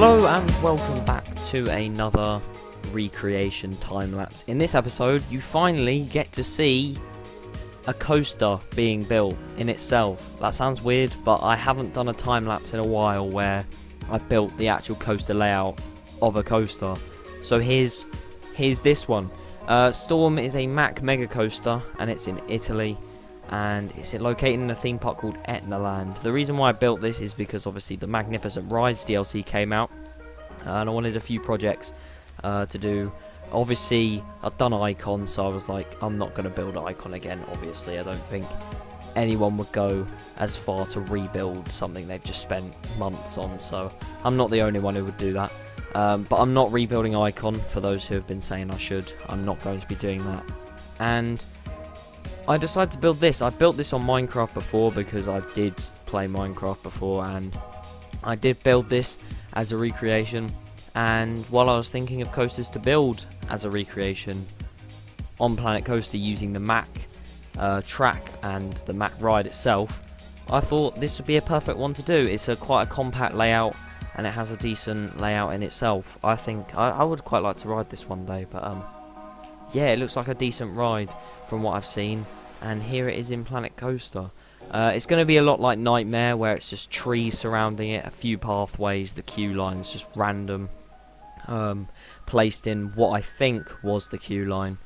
Hello and welcome back to another recreation time-lapse. In this episode, you finally get to see a coaster being built in itself. That sounds weird, but I haven't done a time-lapse in a while where I built the actual coaster layout of a coaster. So here's this one. Storm is a Mack Mega coaster, and it's in Italy, and it's located in a theme park called Etnaland. The reason why I built this is because obviously the Magnificent Rides DLC came out, and I wanted a few projects to do. Obviously I've done Icon, so I was like, I'm not going to build Icon again. Obviously I don't think anyone would go as far to rebuild something they've just spent months on, so I'm not the only one who would do that. But I'm not rebuilding Icon, for those who have been saying I should. I'm not going to be doing that. And I decided to build this. I built this on Minecraft before because I did play Minecraft before, and I did build this as a recreation. And while I was thinking of coasters to build as a recreation on Planet Coaster using the Mack track and the Mack ride itself, I thought this would be a perfect one to do. It's quite a compact layout, and it has a decent layout in itself. I think I would quite like to ride this one day, but yeah, it looks like a decent ride from what I've seen, and here it is in Planet Coaster. It's going to be a lot like Nightmare, where it's just trees surrounding it, a few pathways, the queue lines just random, placed in what I think was the queue line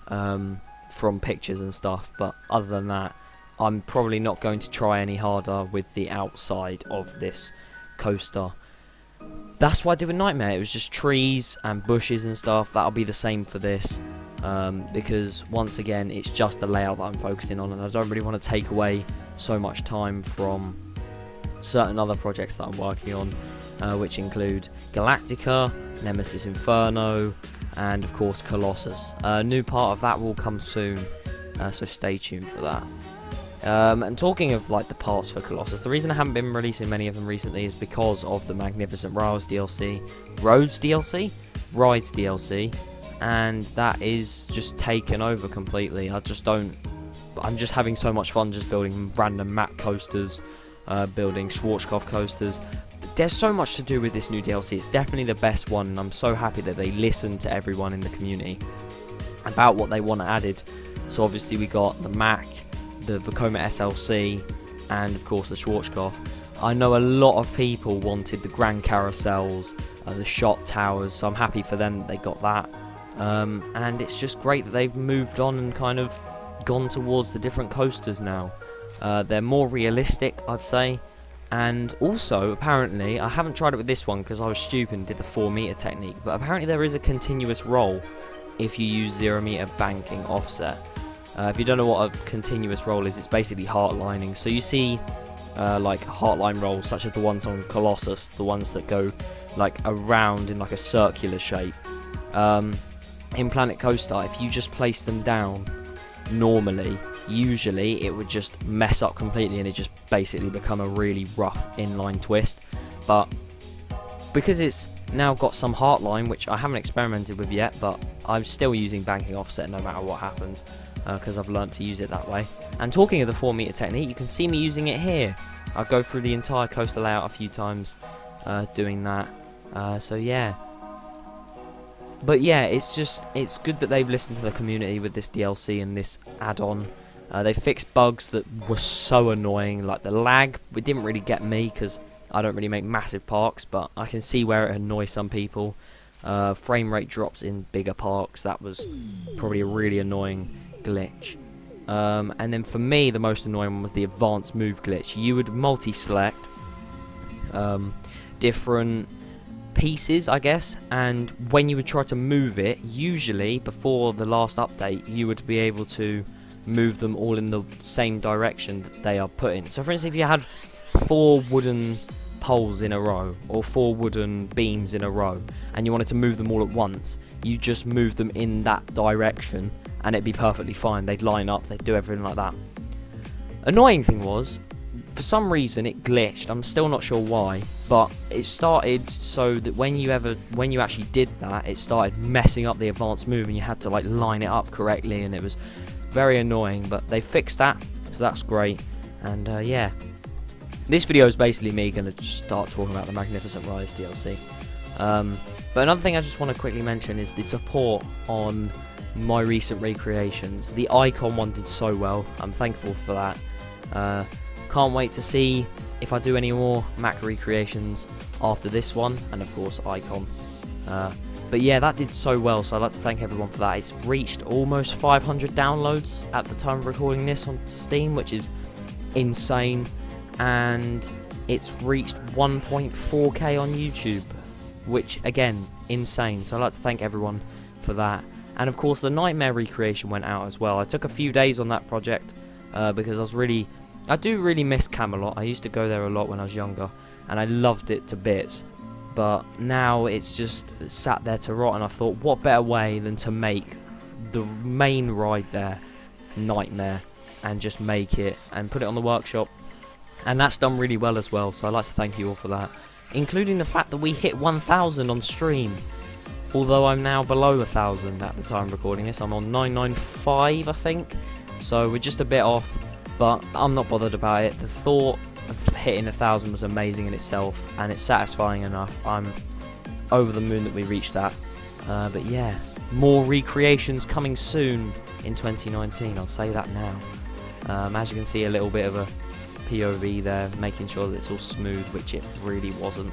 from pictures and stuff. But other than that, I'm probably not going to try any harder with the outside of this coaster. That's what I did with Nightmare. It was just trees and bushes and stuff. That'll be the same for this. Because once again, it's just the layout that I'm focusing on, and I don't really want to take away so much time from certain other projects that I'm working on, which include Galactica, Nemesis Inferno, and of course Colossus. A new part of that will come soon, so stay tuned for that. And talking of like the parts for Colossus, the reason I haven't been releasing many of them recently is because of the Magnificent Rides DLC, Rides DLC, and that is just taken over completely. I'm just having so much fun just building random Mack coasters, building Schwarzkopf coasters. There's so much to do with this new DLC. It's definitely the best one, and I'm so happy that they listened to everyone in the community about what they want added. So obviously we got the Mack, the Vekoma SLC, and of course the Schwarzkopf. I know a lot of people wanted the Grand Carousels, the Shot Towers, so I'm happy for them that they got that. And it's just great that they've moved on and kind of gone towards the different coasters now. They're more realistic, I'd say. And also, apparently, I haven't tried it with this one because I was stupid and did the 4 meter technique, but apparently there is a continuous roll if you use 0 meter banking offset. If you don't know what a continuous roll is, it's basically heartlining. So you see like heartline rolls such as the ones on Colossus, the ones that go like around in like a circular shape. In Planet Coaster, if you just place them down normally, usually it would just mess up completely and it just basically become a really rough inline twist. But because it's now got some heartline, which I haven't experimented with yet, but I'm still using banking offset no matter what happens, because I've learnt to use it that way. And talking of the 4 meter technique, you can see me using it here. I'll go through the entire coaster layout a few times doing that. So yeah. But yeah, it's good that they've listened to the community with this DLC and this add-on. They fixed bugs that were so annoying, like the lag. It didn't really get me because I don't really make massive parks, but I can see where it annoys some people. Frame rate drops in bigger parks. That was probably a really annoying glitch. And then for me, the most annoying one was the advanced move glitch. You would multi-select different pieces, I guess, and when you would try to move it, usually before the last update, you would be able to move them all in the same direction that they are put in. So for instance, if you had 4 wooden poles in a row or 4 wooden beams in a row and you wanted to move them all at once, you just move them in that direction and it'd be perfectly fine. They'd line up, they'd do everything like that. Annoying thing was, for some reason it glitched. I'm still not sure why, but it started so that when you actually did that, it started messing up the advanced move and you had to like line it up correctly, and it was very annoying. But they fixed that, so that's great. And yeah, this video is basically me going to just start talking about the Magnificent Rides DLC. But another thing I just want to quickly mention is the support on my recent recreations. The icon one did so well. I'm thankful for that. Can't wait to see if I do any more Mack recreations after this one, and of course icon. But yeah, that did so well, so I'd like to thank everyone for that. It's reached almost 500 downloads at the time of recording this on Steam, which is insane, and it's reached 1.4k on YouTube, which again, insane. So I'd like to thank everyone for that. And of course the Nightmare recreation went out as well. I took a few days on that project because I do really miss Camelot. I used to go there a lot when I was younger, and I loved it to bits. But now it's just sat there to rot, and I thought, what better way than to make the main ride there Nightmare, and just make it and put it on the workshop. And that's done really well as well, so I'd like to thank you all for that, including the fact that we hit 1,000 on stream. Although I'm now below 1,000 at the time of recording this. I'm on 995, I think, so we're just a bit off, but I'm not bothered about it. The thought of hitting 1,000 was amazing in itself, and it's satisfying enough. I'm over the moon that we reached that. But yeah, more recreations coming soon in 2019, I'll say that now. As you can see, a little bit of a POV there, making sure that it's all smooth, which it really wasn't.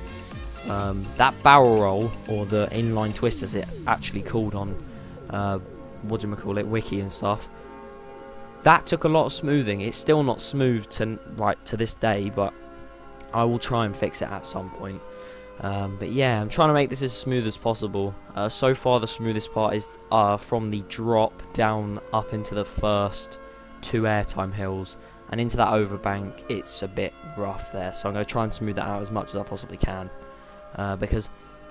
That barrel roll, or the inline twist as it actually called on wiki and stuff, that took a lot of smoothing. It's still not smooth to this day, but I will try and fix it at some point. But yeah, I'm trying to make this as smooth as possible. So far the smoothest part is from the drop down up into the first 2 airtime hills and into that overbank. It's a bit rough there, so I'm going to try and smooth that out as much as I possibly can, because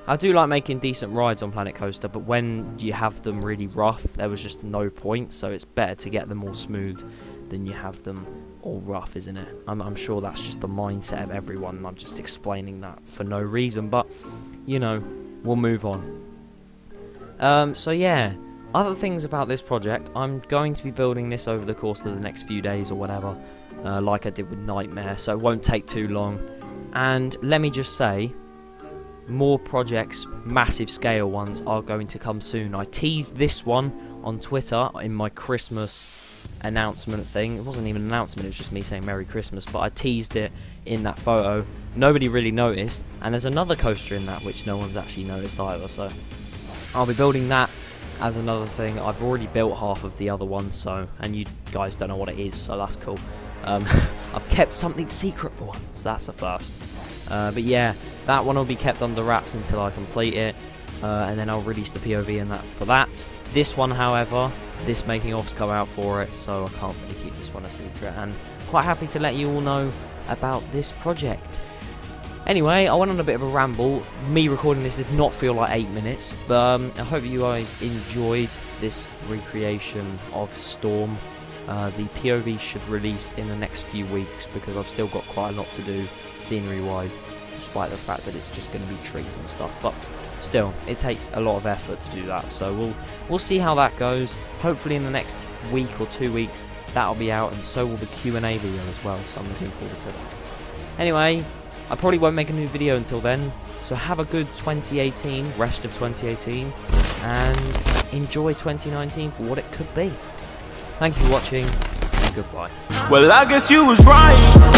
I do like making decent rides on Planet Coaster, but when you have them really rough, there was just no point. So it's better to get them all smooth than you have them all rough, isn't it? I'm sure that's just the mindset of everyone, and I'm just explaining that for no reason, but you know, we'll move on. So yeah, other things about this project, I'm going to be building this over the course of the next few days or whatever, like I did with Nightmare, so it won't take too long. And let me just say, more projects, massive scale ones, are going to come soon. I teased this one on Twitter in my Christmas announcement thing. It wasn't even an announcement, it was just me saying Merry Christmas, but I teased it in that photo. Nobody really noticed, and there's another coaster in that which no one's actually noticed either, so I'll be building that as another thing. I've already built half of the other one, so, and you guys don't know what it is, so that's cool. I've kept something secret for once, that's a first. But yeah, that one will be kept under wraps until I complete it, and then I'll release the POV and that for that. This one, however, this making of's come out for it, so I can't really keep this one a secret, and quite happy to let you all know about this project. Anyway, I went on a bit of a ramble. Me recording this did not feel like 8 minutes, but I hope you guys enjoyed this recreation of Storm. The POV should release in the next few weeks because I've still got quite a lot to do scenery wise, despite the fact that it's just going to be trees and stuff, but still, it takes a lot of effort to do that, so we'll see how that goes. Hopefully in the next week or 2 weeks that'll be out, and so will the Q&A video as well, so I'm looking forward to that. Anyway, I probably won't make a new video until then, so have a good 2018, rest of 2018, and enjoy 2019 for what it could be. Thank you for watching, and goodbye. Well, I guess you was right.